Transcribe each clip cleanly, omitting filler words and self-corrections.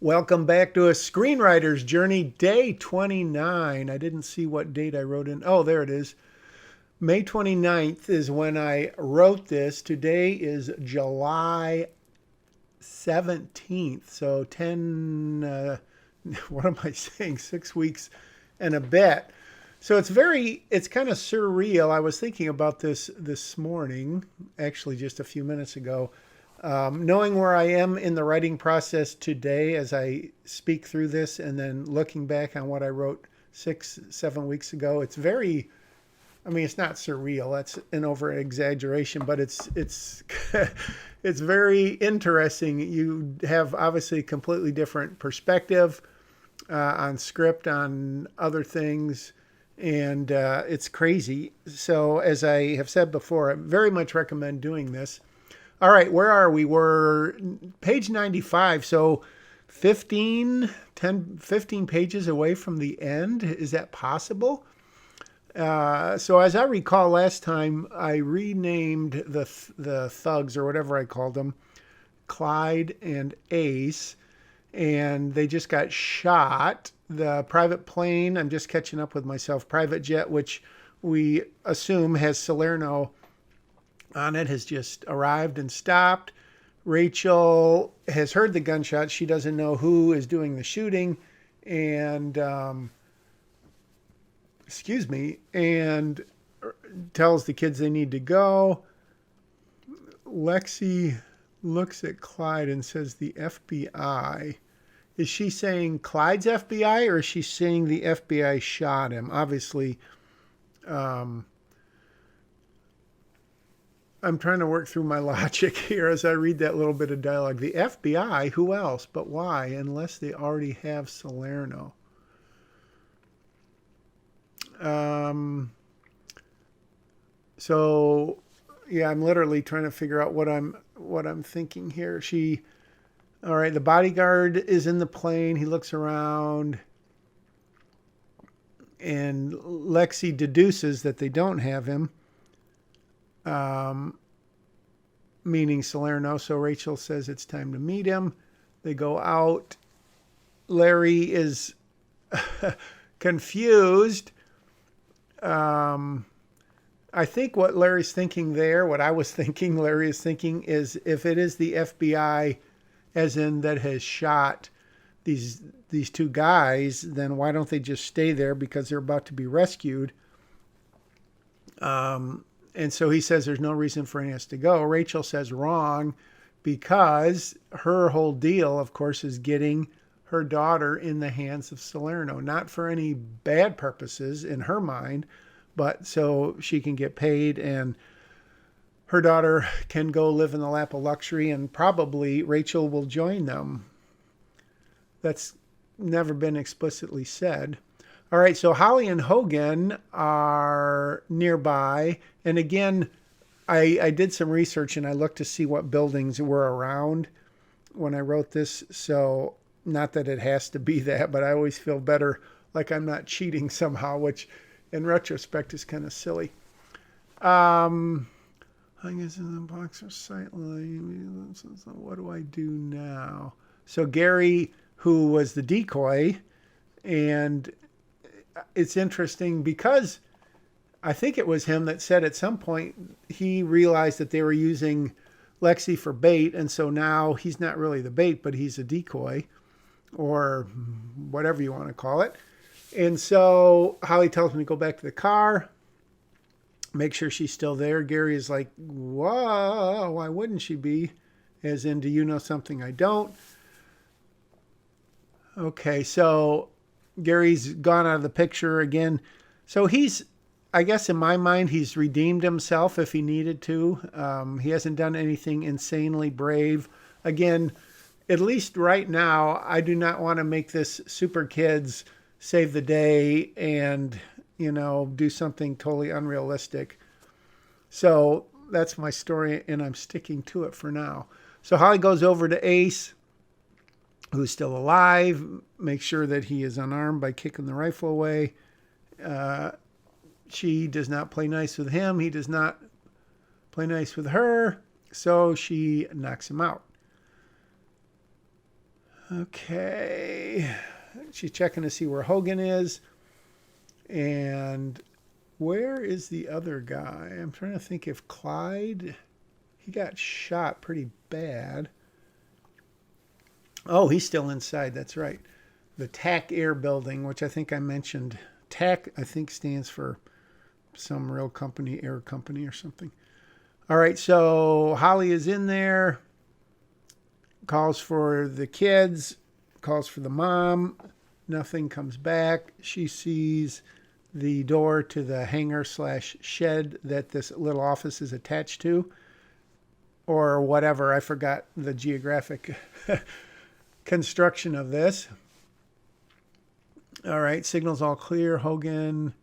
Welcome back to a screenwriter's journey, day 29. I didn't see what date I wrote in. Oh, there it is. May 29th is when I wrote this. Today is July 17th. So 10, what am I saying? 6 weeks and a bit. So it's kind of surreal. I was thinking about this morning, actually just a few minutes ago. Knowing where I am in the writing process today as I speak through this, and then looking back on what I wrote 6, 7 weeks ago, it's not surreal. That's an over exaggeration, but it's it's very interesting. You have obviously a completely different perspective on script, on other things, and it's crazy. So as I have said before, I very much recommend doing this. All right, where are we? We're page 95, so 15 pages away from the end. Is that possible? So as I recall last time, I renamed the thugs, or whatever I called them, Clyde and Ace, and they just got shot. The private plane, I'm just catching up with myself, private jet, which we assume has Salerno on it, has just arrived and stopped. Rachel has heard the gunshot. She doesn't know who is doing the shooting, and and tells the kids they need to go. Lexi looks at Clyde and says the FBI. Is she saying Clyde's FBI, or is she saying the FBI shot him? Obviously, I'm trying to work through my logic here as I read that little bit of dialogue. The FBI, who else? But why? Unless they already have Salerno. So yeah, I'm literally trying to figure out what I'm thinking here. All right, the bodyguard is in the plane. He looks around, and Lexi deduces that they don't have him. Meaning Salerno. So Rachel says it's time to meet him. They go out. Larry is confused. I think what Larry's thinking there, what I was thinking Larry is thinking, is if it is the FBI, as in that has shot these two guys, then why don't they just stay there because they're about to be rescued? And so he says there's no reason for any of us to go. Rachel says wrong, because her whole deal, of course, is getting her daughter in the hands of Salerno, not for any bad purposes in her mind, but so she can get paid and her daughter can go live in the lap of luxury, and probably Rachel will join them. That's never been explicitly said. All right, so Holly and Hogan are nearby. And again, I did some research and I looked to see what buildings were around when I wrote this. So not that it has to be that, but I always feel better like I'm not cheating somehow, which in retrospect is kind of silly. I guess in the box of sight line. What do I do now? So Gary, who was the decoy, and it's interesting because I think it was him that said at some point he realized that they were using Lexi for bait, and so now he's not really the bait, but he's a decoy, or whatever you want to call it. And so Holly tells him to go back to the car, make sure she's still there. Gary is like, whoa, why wouldn't she be? As in, do you know something I don't? Okay, so Gary's gone out of the picture again. So I guess in my mind, he's redeemed himself if he needed to. He hasn't done anything insanely brave. Again, at least right now, I do not want to make this Super Kids save the day and, do something totally unrealistic. So that's my story, and I'm sticking to it for now. So Holly goes over to Ace, who's still alive, makes sure that he is unarmed by kicking the rifle away. She does not play nice with him. He does not play nice with her. So she knocks him out. Okay. She's checking to see where Hogan is. And where is the other guy? I'm trying to think if Clyde, he got shot pretty bad. Oh, he's still inside. That's right. The TAC Air building, which I think I mentioned. TAC, I think, stands for some real company, air company or something. All right, so Holly is in there, calls for the kids, calls for the mom. Nothing comes back. She sees the door to the hangar / shed that this little office is attached to, or whatever. I forgot the geographic construction of this. All right, signals all clear. Hogan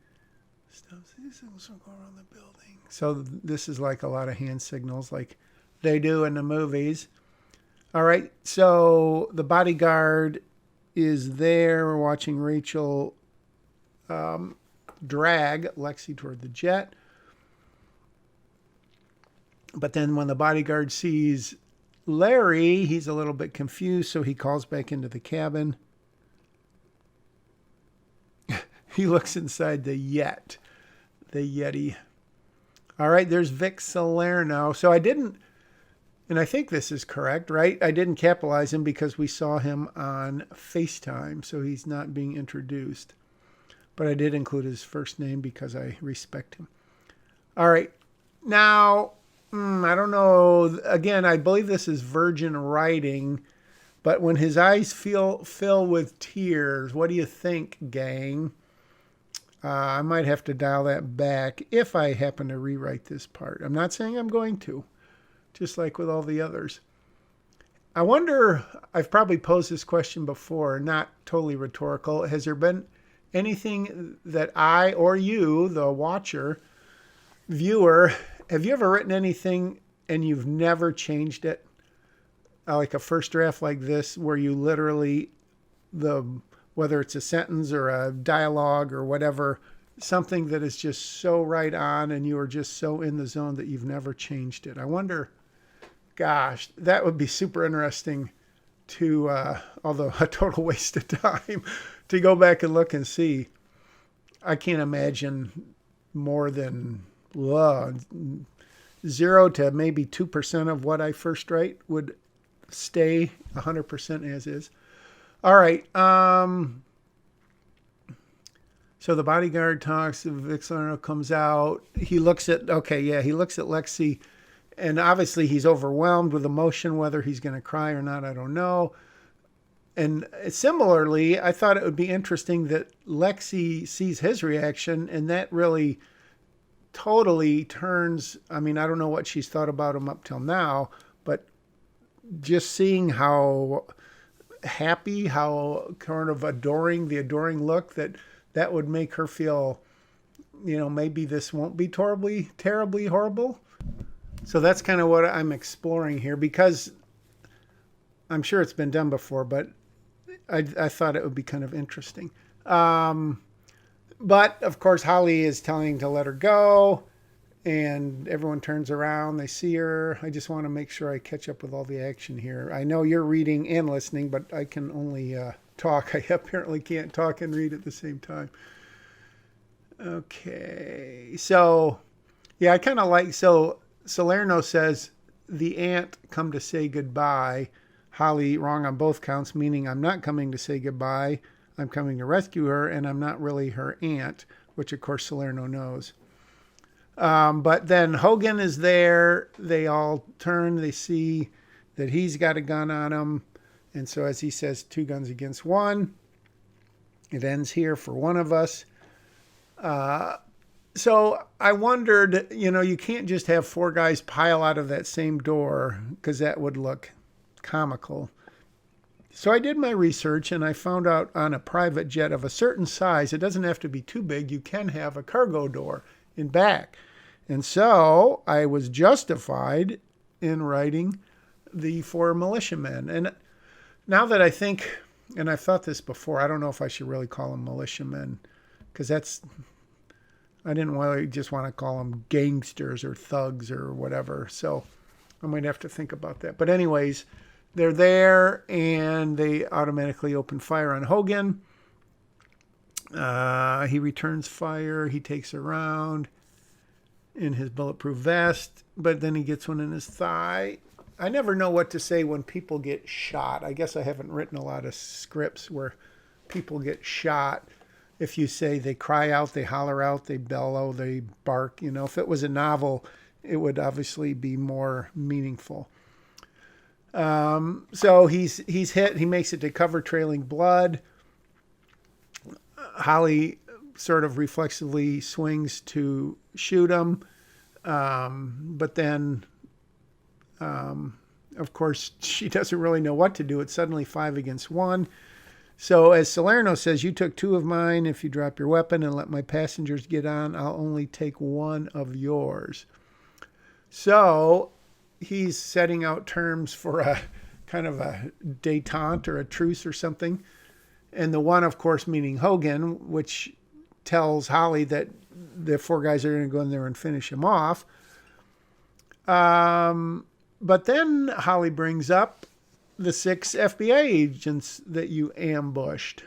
stops these signals from going around the building. So this is like a lot of hand signals like they do in the movies. All right, so the bodyguard is there. We're watching Rachel drag Lexi toward the jet. But then when the bodyguard sees Larry, he's a little bit confused, so he calls back into the cabin. He looks inside the Yeti. All right, there's Vic Salerno. So I didn't, and I think this is correct, right? I didn't capitalize him because we saw him on FaceTime, so he's not being introduced. But I did include his first name because I respect him. All right, now, I don't know. Again, I believe this is virgin writing, but when his eyes fill with tears, what do you think, gang? I might have to dial that back if I happen to rewrite this part. I'm not saying I'm going to, just like with all the others. I wonder, I've probably posed this question before, not totally rhetorical. Has there been anything that I or you, the watcher, viewer, have you ever written anything and you've never changed it? Like a first draft like this, where you literally, whether it's a sentence or a dialogue or whatever, something that is just so right on and you are just so in the zone that you've never changed it. I wonder, gosh, that would be super interesting to, although a total waste of time, to go back and look and see. I can't imagine more than 0 to maybe 2% of what I first write would stay 100% as is. All right. So the bodyguard talks. Vic Salerno comes out. He looks at Lexi, and obviously he's overwhelmed with emotion. Whether he's going to cry or not, I don't know. And similarly, I thought it would be interesting that Lexi sees his reaction, and that really totally turns. I mean, I don't know what she's thought about him up till now, but just seeing how happy, how kind of adoring look that would make her feel, maybe this won't be terribly horrible. So that's kind of what I'm exploring here, because I'm sure it's been done before, but I thought it would be kind of interesting. But of course, Holly is telling to let her go, and everyone turns around. They see her. I just want to make sure I catch up with all the action here. I know you're reading and listening, but I can only talk. I apparently can't talk and read at the same time. Okay. So, yeah, I kind of like, so Salerno says, the aunt come to say goodbye. Holly, wrong on both counts, meaning I'm not coming to say goodbye. I'm coming to rescue her, and I'm not really her aunt, which, of course, Salerno knows. But then Hogan is there. They all turn. They see that he's got a gun on him. And so as he says, 2 guns against 1, it ends here for one of us. So I wondered, you can't just have 4 guys pile out of that same door, because that would look comical. So I did my research, and I found out on a private jet of a certain size, it doesn't have to be too big, you can have a cargo door in back. And so I was justified in writing the 4 militiamen. And now that I think, and I've thought this before, I don't know if I should really call them militiamen, because I didn't really just want to call them gangsters or thugs or whatever. So I might have to think about that. But anyways, they're there, and they automatically open fire on Hogan. He returns fire. He takes a round in his bulletproof vest, but then he gets one in his thigh. I never know what to say when people get shot. I guess I haven't written a lot of scripts where people get shot. If you say they cry out, they holler out, they bellow, they bark, if it was a novel, it would obviously be more meaningful. So he's hit. He makes it to cover, trailing blood. Holly sort of reflexively swings to shoot him, but then, of course, she doesn't really know what to do. It's suddenly 5 against 1. So as Salerno says, you took 2 of mine. If you drop your weapon and let my passengers get on, I'll only take 1 of yours. So he's setting out terms for a kind of a détente or a truce or something. And the 1, of course, meaning Hogan, which tells Holly that the 4 guys are going to go in there and finish him off. But then Holly brings up the 6 FBI agents that you ambushed.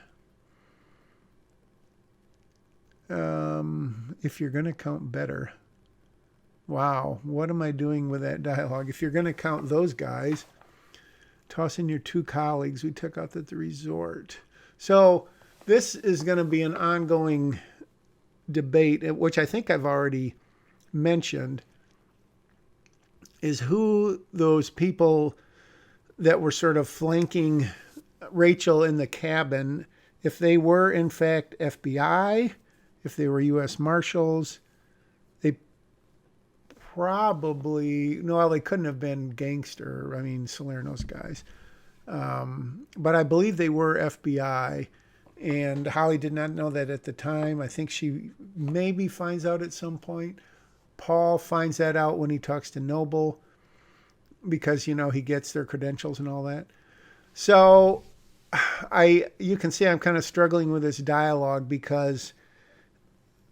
If you're going to count better. Wow, what am I doing with that dialogue? If you're going to count those guys, toss in your 2 colleagues we took out at the resort. So this is going to be an ongoing debate, which I think I've already mentioned, is who those people that were sort of flanking Rachel in the cabin, if they were in fact FBI, if they were U.S. Marshals, they probably, no, they couldn't have been gangster, Salerno's guys. But I believe they were FBI, and Holly did not know that at the time. I think she maybe finds out at some point. Paul finds that out when he talks to Noble, because, he gets their credentials and all that. So you can see I'm kind of struggling with this dialogue because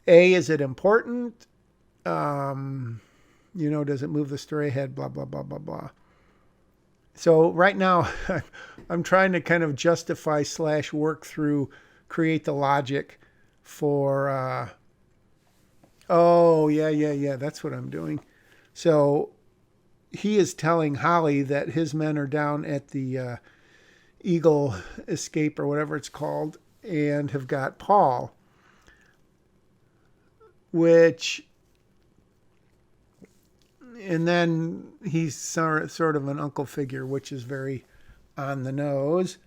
A, is it important? Does it move the story ahead? Blah, blah, blah, blah, blah. So right now I'm trying to kind of justify / work through, create the logic for, that's what I'm doing. So he is telling Holly that his men are down at the Eagle Escape or whatever it's called and have got Paul, and then he's sort of an uncle figure, which is very on the nose.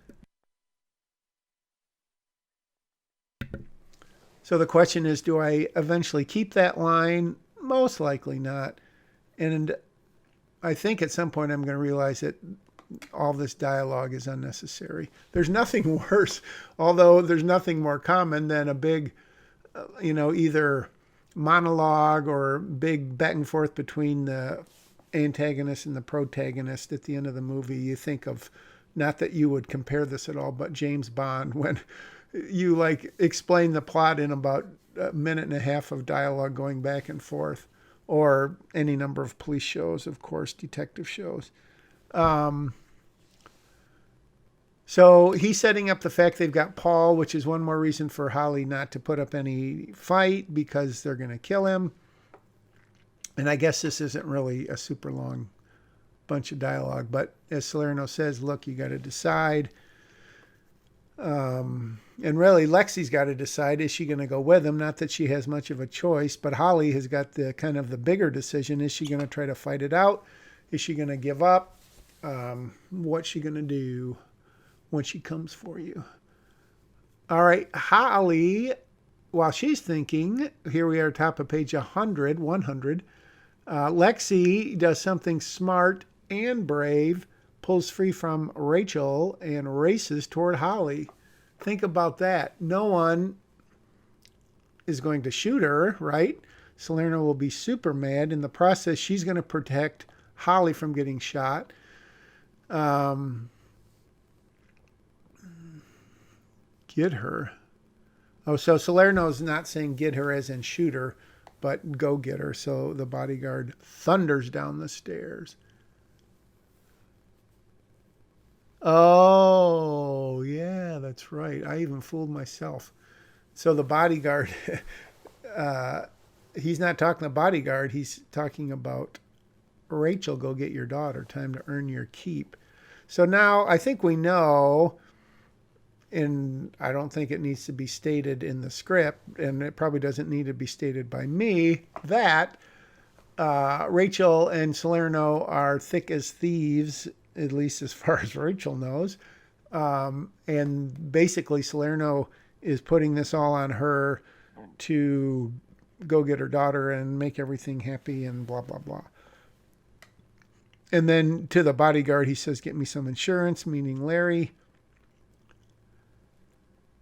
So the question is, do I eventually keep that line? Most likely not. And I think at some point I'm going to realize that all this dialogue is unnecessary. There's nothing worse, although there's nothing more common than a big, either monologue or big back and forth between the antagonist and the protagonist at the end of the movie. You think of, not that you would compare this at all, but James Bond, when you explain the plot in about a minute and a half of dialogue going back and forth, or any number of police shows, of course, detective shows. So he's setting up the fact they've got Paul, which is one more reason for Holly not to put up any fight, because they're going to kill him. And I guess this isn't really a super long bunch of dialogue, but as Salerno says, look, you got to decide. And really, Lexi's got to decide, is she going to go with him? Not that she has much of a choice, but Holly has got the kind of the bigger decision. Is she going to try to fight it out? Is she going to give up? What's she going to do when she comes for you? All right, Holly, while she's thinking, here we are, top of page 100. Lexi does something smart and brave, pulls free from Rachel and races toward Holly. Think about that. No one is going to shoot her, right? Salerno will be super mad. In the process, she's going to protect Holly from getting shot. Get her. Oh, so Salerno's not saying get her as in shoot her, but go get her. So the bodyguard thunders down the stairs. Oh, yeah, that's right. I even fooled myself. So the bodyguard, uh, he's not talking the bodyguard. He's talking about Rachel, go get your daughter. Time to earn your keep. So now I think we know, and I don't think it needs to be stated in the script, and it probably doesn't need to be stated by me, that Rachel and Salerno are thick as thieves, at least as far as Rachel knows. And basically, Salerno is putting this all on her to go get her daughter and make everything happy and blah, blah, blah. And then to the bodyguard, he says, get me some insurance, meaning Larry.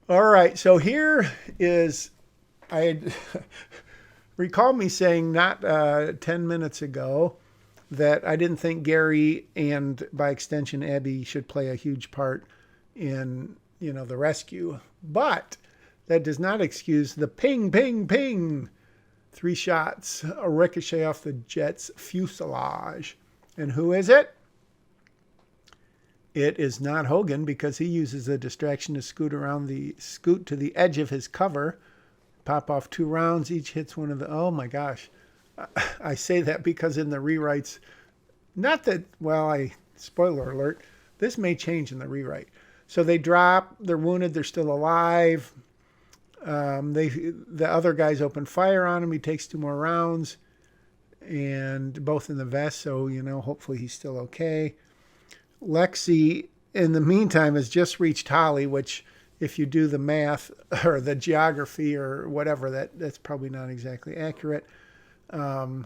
All right, so here is, I recall me saying not 10 minutes ago that I didn't think Gary and by extension Abby should play a huge part in, the rescue. But that does not excuse the ping, ping, ping. 3 shots, a ricochet off the jet's fuselage. And who is it? It is not Hogan, because he uses a distraction to scoot to the edge of his cover, pop off 2 rounds, each hits one of the, oh my gosh. I say that because in the rewrites, not that, spoiler alert, this may change in the rewrite. So they drop, they're wounded, they're still alive. The other guys open fire on him. He takes 2 more rounds, and both in the vest, so, hopefully he's still okay. Lexi, in the meantime, has just reached Holly, which, if you do the math or the geography or whatever, that's probably not exactly accurate. But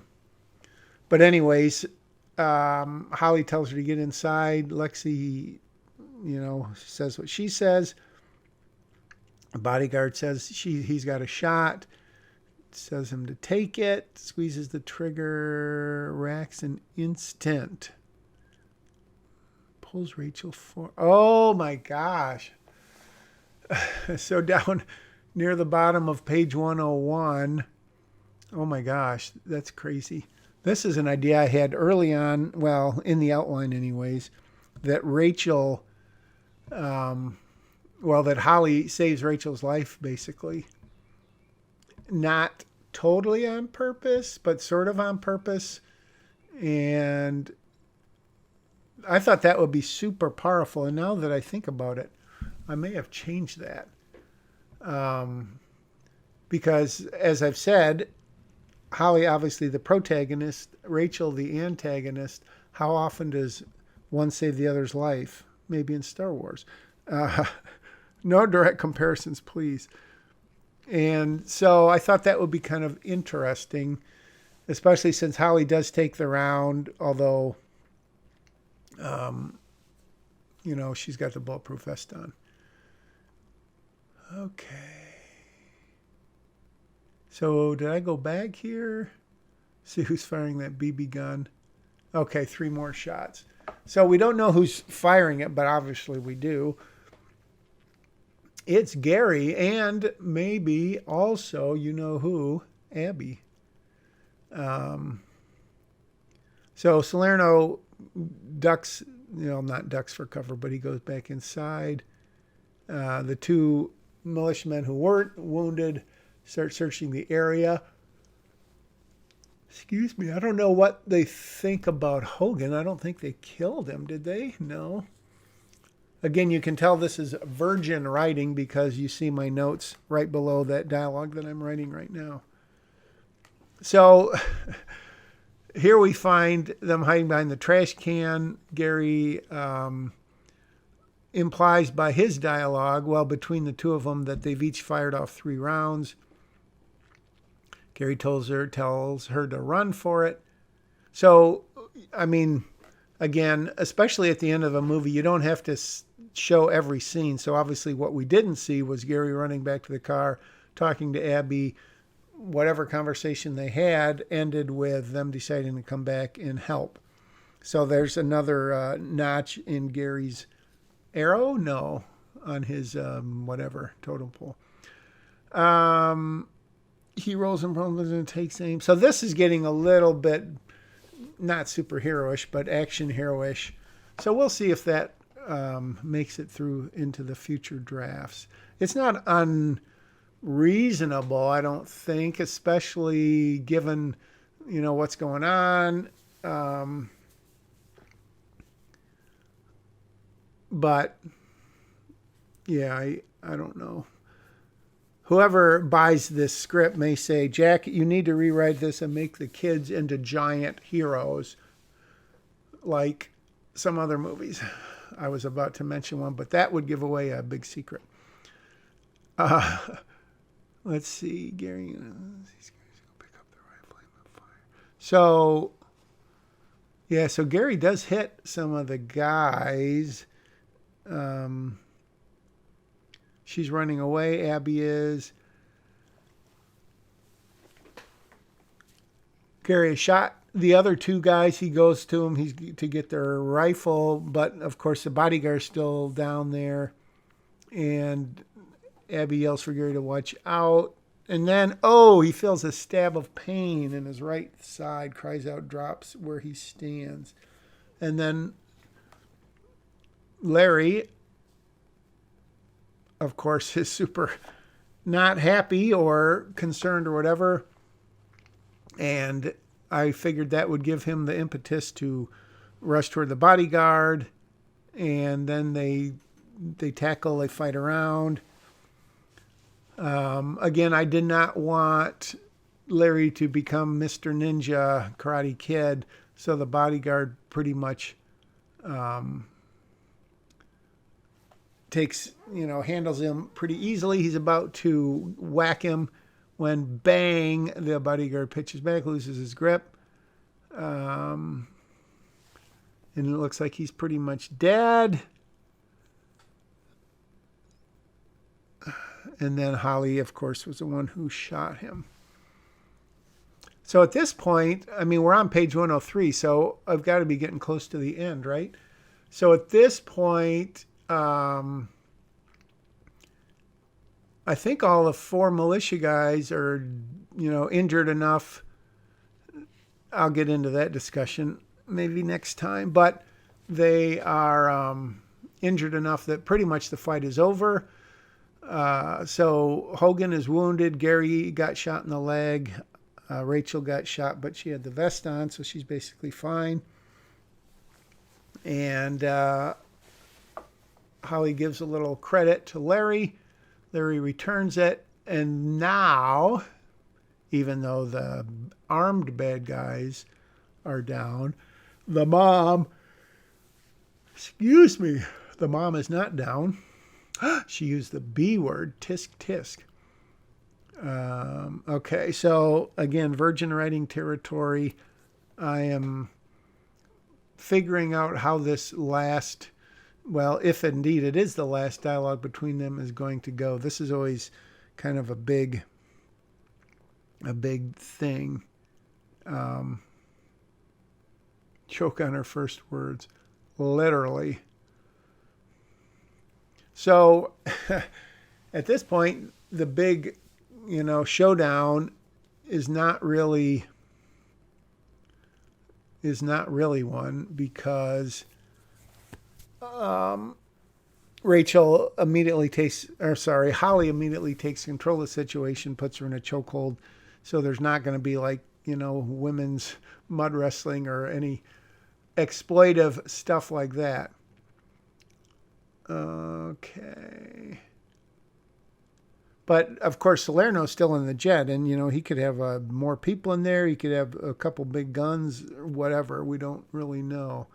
anyways, Holly tells her to get inside. Lexi, says what she says. The bodyguard says he's got a shot. Says him to take it. Squeezes the trigger. Racks an instant. Pulls Rachel for. Oh my gosh. So down near the bottom of page 101. Oh my gosh, that's crazy. This is an idea I had early on, in the outline anyways, that Rachel, that Holly saves Rachel's life, basically. Not totally on purpose, but sort of on purpose. And I thought that would be super powerful. And now that I think about it, I may have changed that. Because, as I've said, Holly, obviously the protagonist, Rachel, the antagonist. How often does one save the other's life? Maybe in Star Wars. No direct comparisons, please. And so I thought that would be kind of interesting, especially since Holly does take the round, although, she's got the bulletproof vest on. Okay. So did I go back here? See who's firing that BB gun. Okay, 3 more shots. So we don't know who's firing it, but obviously we do. It's Gary, and maybe also, who, Abby. So Salerno ducks, not ducks for cover, but he goes back inside. The 2 militiamen who weren't wounded start searching the area. Excuse me, I don't know what they think about Hogan. I don't think they killed him, did they? No. Again, you can tell this is virgin writing because you see my notes right below that dialogue that I'm writing right now. So here we find them hiding behind the trash can. Gary implies by his dialogue, between the 2 of them, that they've each fired off 3 rounds. Gary tells her to run for it. So, again, especially at the end of a movie, you don't have to show every scene. So obviously what we didn't see was Gary running back to the car, talking to Abby. Whatever conversation they had ended with them deciding to come back and help. So there's another notch in Gary's arrow? No, on his totem pole. He rolls and rumbles and takes aim. So this is getting a little bit, not superhero-ish, but action hero-ish. So we'll see if that makes it through into the future drafts. It's not unreasonable, I don't think, especially given, what's going on. But yeah, I don't know. Whoever buys this script may say, Jack, you need to rewrite this and make the kids into giant heroes like some other movies. I was about to mention one, but that would give away a big secret. Let's see. Gary, these guys go pick up the rifle and fire. So, yeah, so Gary does hit some of the guys. She's running away. Abby is. Gary has shot the other two guys. He goes to them to get their rifle, but of course the bodyguard's still down there. And Abby yells for Gary to watch out. And then, he feels a stab of pain in his right side, cries out, drops where he stands. And then Larry, of course, is super not happy or concerned or whatever. And I figured that would give him the impetus to rush toward the bodyguard. And then they tackle, they fight around. Again, I did not want Larry to become Mr. Ninja Karate Kid. So the bodyguard pretty much handles him pretty easily. He's about to whack him when bang, the bodyguard pitches back, loses his grip. And it looks like he's pretty much dead. And then Holly, of course, was the one who shot him. So at this point, we're on page 103, so I've got to be getting close to the end, right? So at this point, I think all the four militia guys are, injured enough. I'll get into that discussion maybe next time. But they are injured enough that pretty much the fight is over. So Hogan is wounded. Gary got shot in the leg. Rachel got shot, but she had the vest on, so she's basically fine. And Holly gives a little credit to Larry. Larry returns it. And now, even though the armed bad guys are down, the mom is not down. She used the B word, tisk tisk. Okay, so again, virgin writing territory. I am figuring out how this last, if indeed it is the last dialogue between them, is going to go. This is always kind of a big thing. Choke on her first words, literally. So at this point, the big, showdown is not really one, because Holly immediately takes control of the situation, puts her in a chokehold. So there's not going to be women's mud wrestling or any exploitive stuff like that. Okay. But, of course, Salerno's still in the jet, and, he could have more people in there. He could have a couple big guns, or whatever. We don't really know.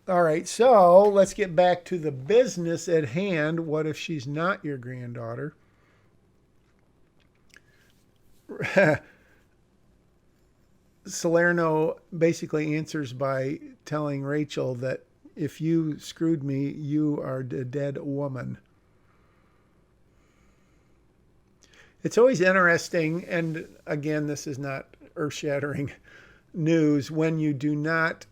All right, so let's get back to the business at hand. What if she's not your granddaughter? Salerno basically answers by telling Rachel that if you screwed me, you are a dead woman. It's always interesting, and again, this is not earth-shattering news, when you do not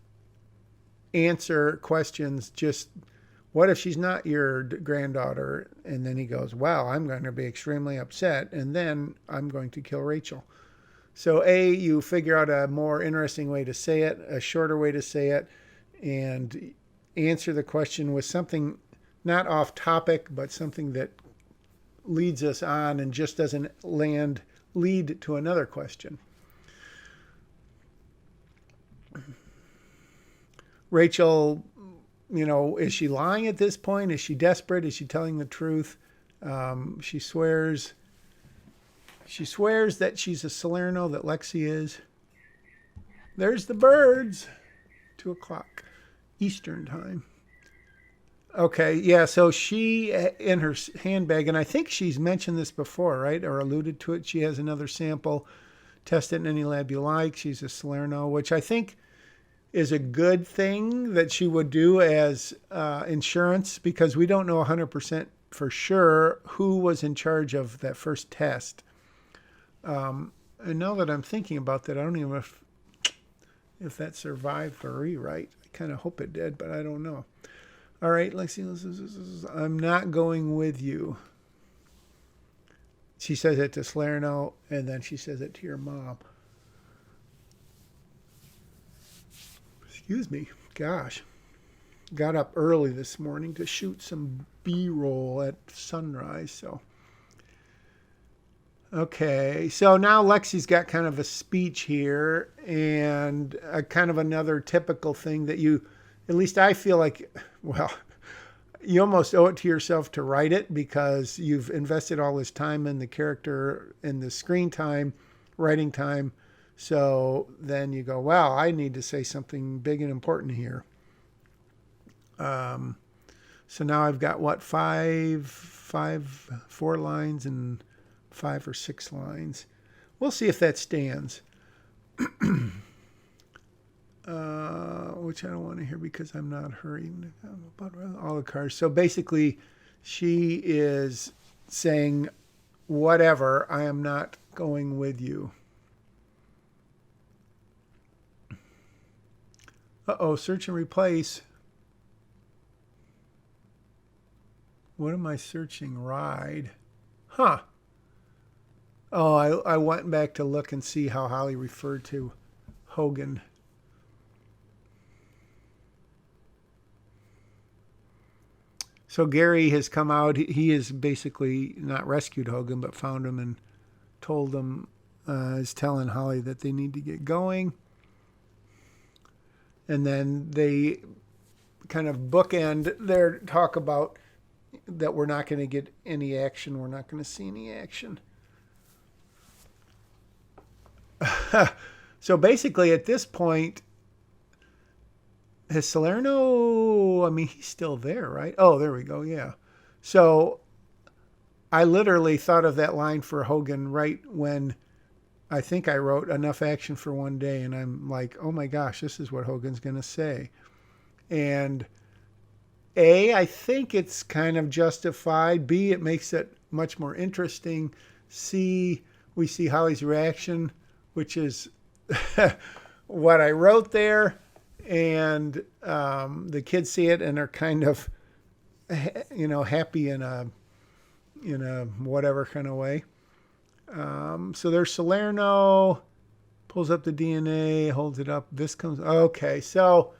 answer questions, just, what if she's not your granddaughter? And then he goes, well, I'm going to be extremely upset, and then I'm going to kill Rachel. So you figure out a more interesting way to say it, a shorter way to say it, and answer the question with something not off topic, but something that leads us on and just doesn't lead to another question. Rachel, is she lying at this point? Is she desperate? Is she telling the truth? She swears that she's a Salerno, that Lexi is. There's the birds. 2:00 Eastern time. Okay, yeah, so she, in her handbag, and I think she's mentioned this before, right? Or alluded to it. She has another sample. Test it in any lab you like. She's a Salerno, which I think is a good thing that she would do as insurance, because we don't know 100% for sure who was in charge of that first test. And now that I'm thinking about that, I don't even know if that survived for rewrite. I kind of hope it did, but I don't know. All right, Lexi, I'm not going with you. She says it to Salerno, and then she says it to your mom. Excuse me. Gosh. Got up early this morning to shoot some B-roll at sunrise, so. Okay, so now Lexi's got kind of a speech here, and a kind of another typical thing that at least I feel like, well, you almost owe it to yourself to write it, because you've invested all this time in the character, in the screen time, writing time. So then you go, well, I need to say something big and important here. So now I've got 4 lines and 5 or 6 lines. We'll see if that stands. Which I don't want to hear because I'm not hurrying about all the cars. So basically, she is saying, whatever, I am not going with you. Search and replace. What am I searching? Ride. Huh. Oh, I went back to look and see how Holly referred to Hogan. So Gary has come out. He has basically not rescued Hogan, but found him and told him, is telling Holly that they need to get going. And then they kind of bookend their talk about that we're not going to get any action. We're not going to see any action. So basically at this point, has Salerno, I mean, he's still there, right? Oh, there we go. Yeah. So I literally thought of that line for Hogan right when I think I wrote enough action for one day. And I'm like, oh my gosh, this is what Hogan's going to say. And A, I think it's kind of justified. B, it makes it much more interesting. C, we see Holly's reaction, which is what I wrote there. And the kids see it and are kind of, happy in a whatever kind of way. So there's Salerno, pulls up the DNA, holds it up. This comes. Okay, so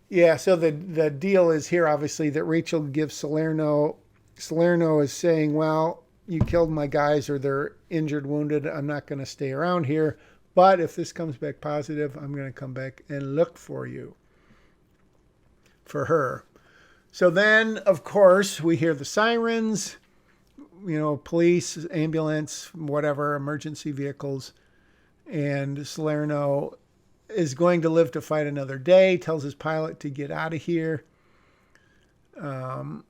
yeah, so the deal is here, obviously, that Rachel gives Salerno. Salerno is saying, well, you killed my guys, or they're injured, wounded. I'm not going to stay around here. But if this comes back positive, I'm going to come back and look for you. For her. So then, of course, we hear the sirens, police, ambulance, whatever, emergency vehicles. And Salerno is going to live to fight another day, tells his pilot to get out of here. And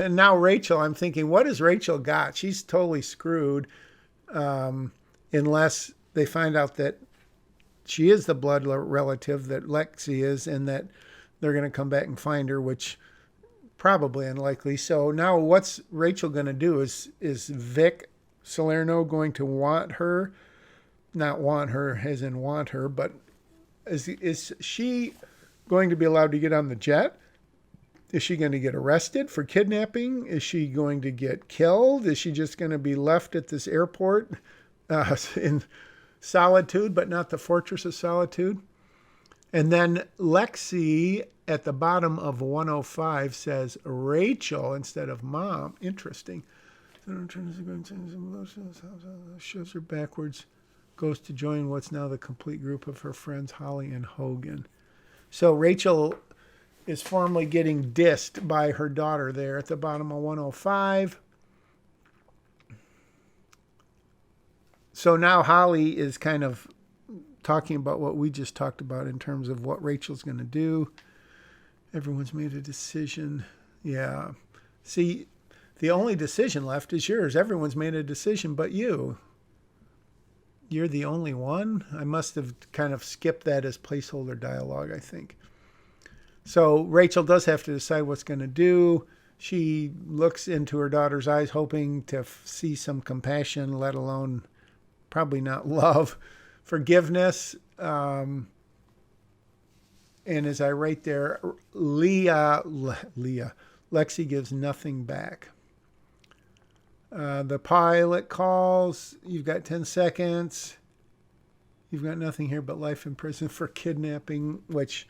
now Rachel, I'm thinking, what has Rachel got? She's totally screwed. Unless they find out that she is the blood relative that Lexi is, and that they're going to come back and find her, which probably unlikely. So now what's Rachel going to do? Is Vic Salerno going to want her? Not want her as in want her, but is she going to be allowed to get on the jet? Is she going to get arrested for kidnapping? Is she going to get killed? Is she just going to be left at this airport? in solitude, but not the fortress of solitude. And then Lexi at the bottom of 105 says Rachel instead of mom. Interesting. Shows her backwards. Goes to join what's now the complete group of her friends, Holly and Hogan. So Rachel is formally getting dissed by her daughter there at the bottom of 105. So now Holly is kind of talking about what we just talked about in terms of what Rachel's going to do. Everyone's made a decision. Yeah. See, the only decision left is yours. Everyone's made a decision but you. You're the only one? I must have kind of skipped that as placeholder dialogue, I think. So Rachel does have to decide what's going to do. She looks into her daughter's eyes, hoping to see some compassion, let alone probably not love, forgiveness. And as I write there, Lexi gives nothing back. The pilot calls. You've got 10 seconds. You've got nothing here but life in prison for kidnapping, which,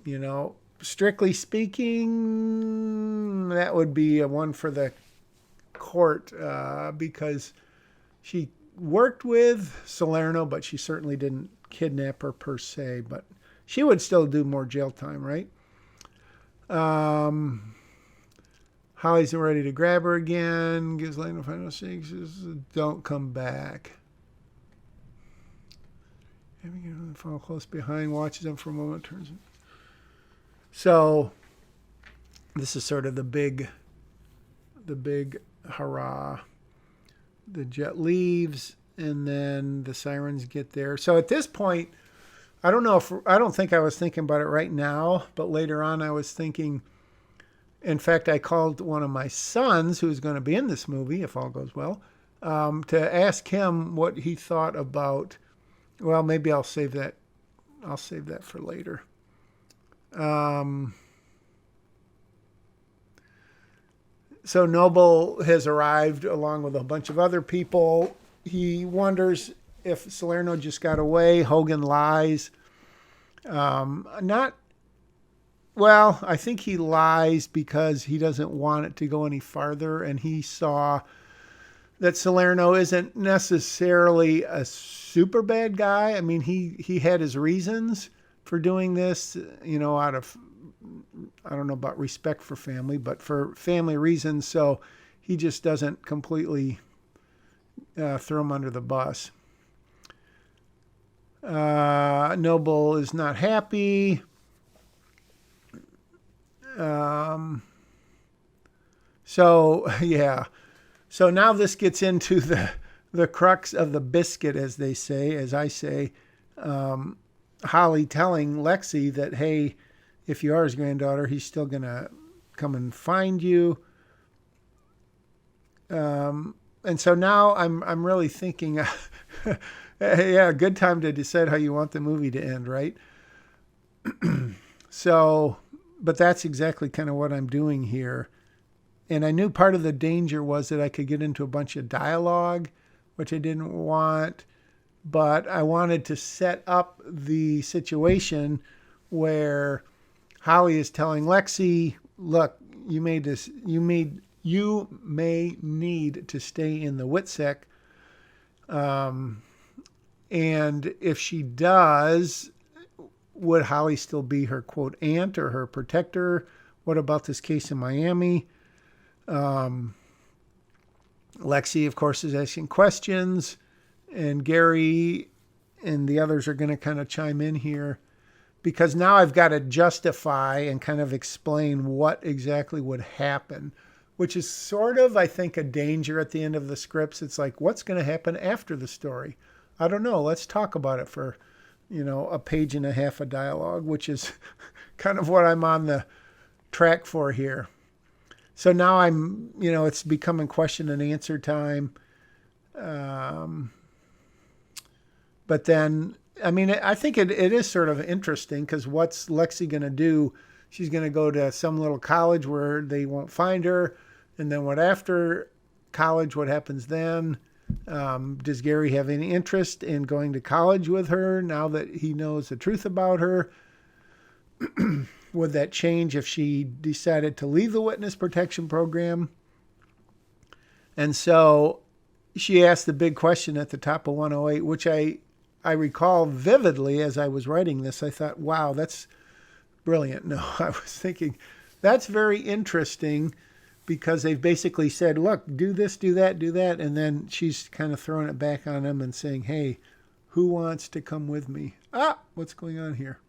you know, strictly speaking, that would be a one for the court because she worked with Salerno, but she certainly didn't kidnap her per se. But she would still do more jail time, right? Holly's ready to grab her again. Gives Lane final shakes. Don't come back. Follow close behind. Watches them for a moment. Turns. So this is sort of the big hurrah. The jet leaves, and then the sirens get there. So at this point, I don't think I was thinking about it right now, but later on I was thinking. In fact, I called one of my sons, who's going to be in this movie, if all goes well, to ask him what he thought about. Well, maybe I'll save that. I'll save that for later. So Noble has arrived along with a bunch of other people. He wonders if Salerno just got away. Hogan lies. Well, I think he lies because he doesn't want it to go any farther, and he saw that Salerno isn't necessarily a super bad guy. I mean, he had his reasons for doing this, you know, out of, I don't know about respect for family, but for family reasons. So he just doesn't completely throw him under the bus. Noble is not happy. So now this gets into the crux of the biscuit, as they say, as I say. Holly telling Lexi that, hey, if you are his granddaughter, he's still going to come and find you. And so now I'm really thinking, yeah, good time to decide how you want the movie to end, right? But that's exactly kind of what I'm doing here. And I knew part of the danger was that I could get into a bunch of dialogue, which I didn't want. But I wanted to set up the situation where Holly is telling Lexi, look, you may need to stay in the WITSEC. And if she does, would Holly still be her, quote, aunt or her protector? What about this case in Miami? Lexi, of course, is asking questions. And Gary and the others are going to kind of chime in here. Because now I've got to justify and kind of explain what exactly would happen. Which is sort of, I think, a danger at the end of the scripts. It's like, what's going to happen after the story? I don't know. Let's talk about it for, you know, a page and a half of dialogue, which is kind of what I'm on the track for here. So now I'm, you know, it's becoming question and answer time. But then, I mean, I think it is sort of interesting because what's Lexi going to do? She's going to go to some little college where they won't find her. And then what after college, what happens then? Does Gary have any interest in going to college with her now that he knows the truth about her? Would that change if she decided to leave the witness protection program? And so she asked the big question at the top of 108, which I recall vividly as I was writing this. I thought, wow, that's brilliant. No, I was thinking, that's very interesting, because they've basically said, look, do this, do that, do that. And then she's kind of throwing it back on them and saying, hey, who wants to come with me? What's going on here?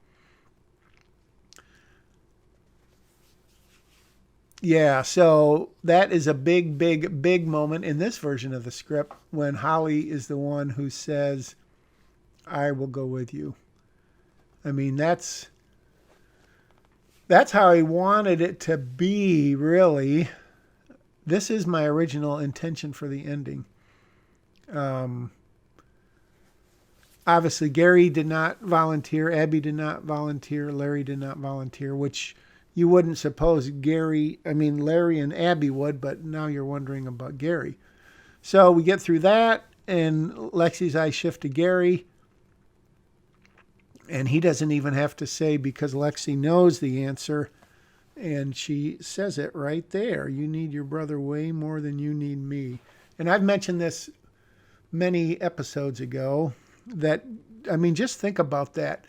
Yeah, so that is a big, big, big moment in this version of the script when Holly is the one who says, I will go with you. I mean, that's how I wanted it to be, really. This is my original intention for the ending. Obviously, Gary did not volunteer. Abby did not volunteer. Larry did not volunteer, which you wouldn't suppose Larry and Abby would, but now you're wondering about Gary. So we get through that, and Lexi's eyes shift to Gary. And he doesn't even have to say, because Lexi knows the answer. And she says it right there. You need your brother way more than you need me. And I've mentioned this many episodes ago that, just think about that.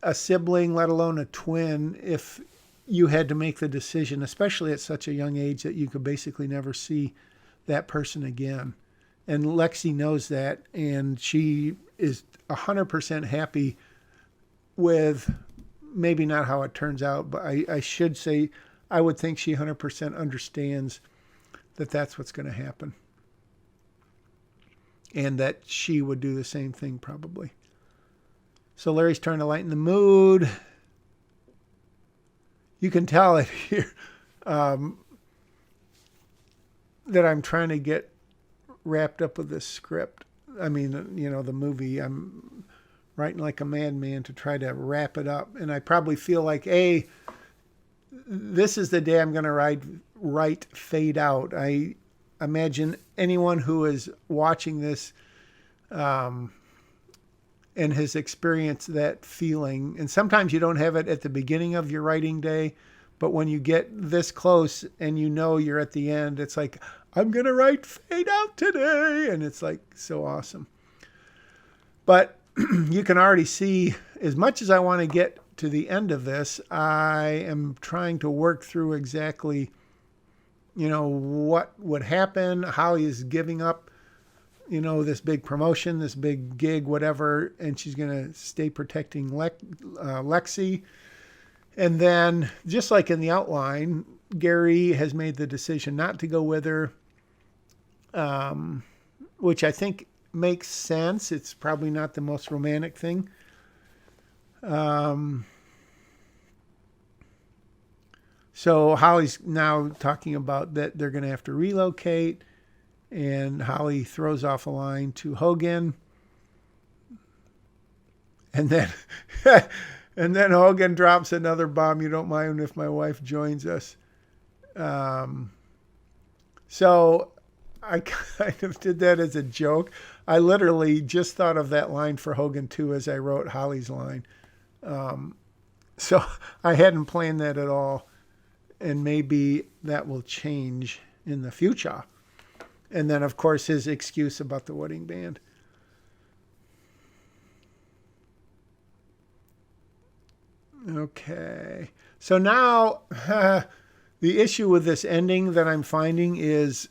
A sibling, let alone a twin, if you had to make the decision, especially at such a young age that you could basically never see that person again. And Lexi knows that, and she is 100% happy with, maybe not how it turns out, but I should say, I would think she 100% understands that that's what's going to happen. And that she would do the same thing probably. So Larry's trying to lighten the mood. You can tell it here that I'm trying to get wrapped up with this script. The movie. I'm writing like a madman to try to wrap it up. And I probably feel like, this is the day I'm going to write Fade Out. I imagine anyone who is watching this and has experienced that feeling, and sometimes you don't have it at the beginning of your writing day, but when you get this close and you're at the end, it's like, I'm going to write Fade Out today. And it's like so awesome. But you can already see, as much as I want to get to the end of this, I am trying to work through exactly, what would happen. Holly is giving up, this big promotion, this big gig, whatever, and she's going to stay protecting Lexi. And then, just like in the outline, Gary has made the decision not to go with her, which I think makes sense. It's probably not the most romantic thing. So Holly's now talking about that they're going to have to relocate, and Holly throws off a line to Hogan. And then and then Hogan drops another bomb. You don't mind if my wife joins us. So I kind of did that as a joke. I literally just thought of that line for Hogan too as I wrote Holly's line. So I hadn't planned that at all. And maybe that will change in the future. And then, of course, his excuse about the wedding band. Okay. So now the issue with this ending that I'm finding is,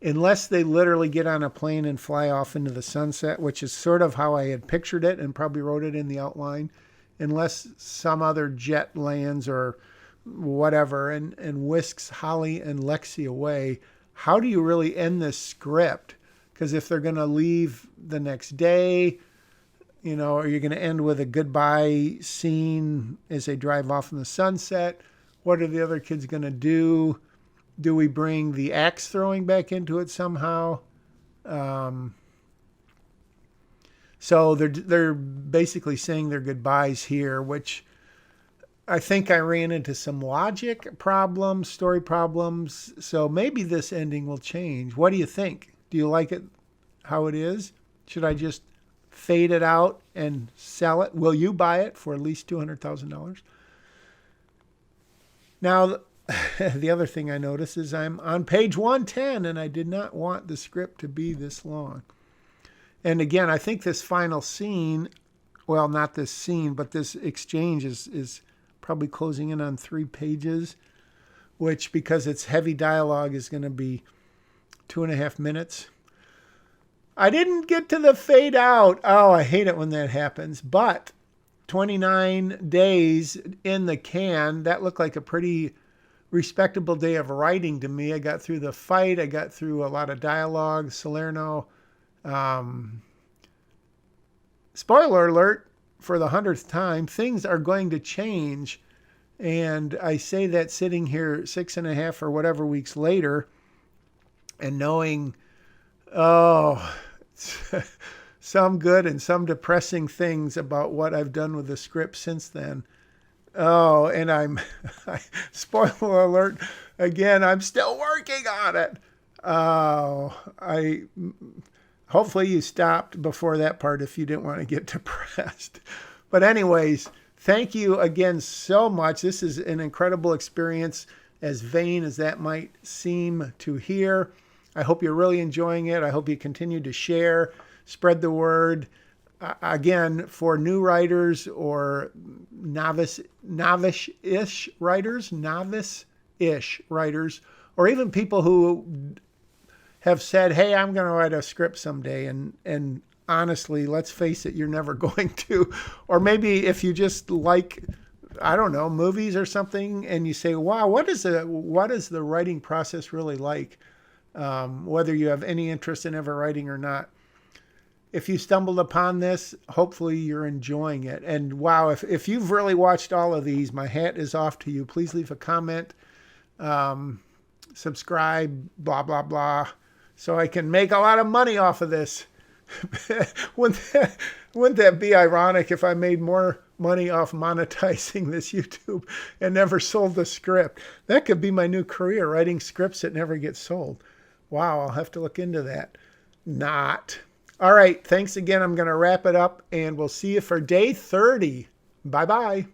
unless they literally get on a plane and fly off into the sunset, which is sort of how I had pictured it and probably wrote it in the outline, unless some other jet lands or whatever and whisks Holly and Lexi away, how do you really end this script? Because if they're going to leave the next day, are you going to end with a goodbye scene as they drive off in the sunset? What are the other kids going to do? Do we bring the axe throwing back into it somehow? So they're basically saying their goodbyes here, which I think I ran into some logic problems, story problems. So maybe this ending will change. What do you think? Do you like it how it is? Should I just fade it out and sell it? Will you buy it for at least $200,000? Now, the other thing I notice is I'm on page 110, and I did not want the script to be this long. And again, I think this final scene, well, not this scene, but this exchange is probably closing in on 3 pages, which, because it's heavy dialogue, is going to be 2.5 minutes. I didn't get to the fade out. Oh, I hate it when that happens. But 29 days in the can, that looked like a pretty respectable day of writing to me. I got through the fight. I got through a lot of dialogue. Salerno. Spoiler alert, for the 100th time, things are going to change. And I say that sitting here 6.5 or whatever weeks later and knowing, some good and some depressing things about what I've done with the script since then. Oh, and spoiler alert, again, I'm still working on it. Hopefully you stopped before that part if you didn't want to get depressed. But anyways, thank you again so much. This is an incredible experience, as vain as that might seem to hear. I hope you're really enjoying it. I hope you continue to share, spread the word. Again, for new writers or novice-ish writers, or even people who have said, hey, I'm going to write a script someday. And honestly, let's face it, you're never going to. Or maybe if you just like, I don't know, movies or something, and you say, wow, what is the writing process really like? Whether you have any interest in ever writing or not. If you stumbled upon this, hopefully you're enjoying it. And wow, if you've really watched all of these, my hat is off to you. Please leave a comment, subscribe, blah, blah, blah, so I can make a lot of money off of this. Wouldn't that be ironic if I made more money off monetizing this YouTube and never sold the script? That could be my new career, writing scripts that never get sold. Wow, I'll have to look into that. Not. All right, thanks again. I'm going to wrap it up, and we'll see you for day 30. Bye-bye.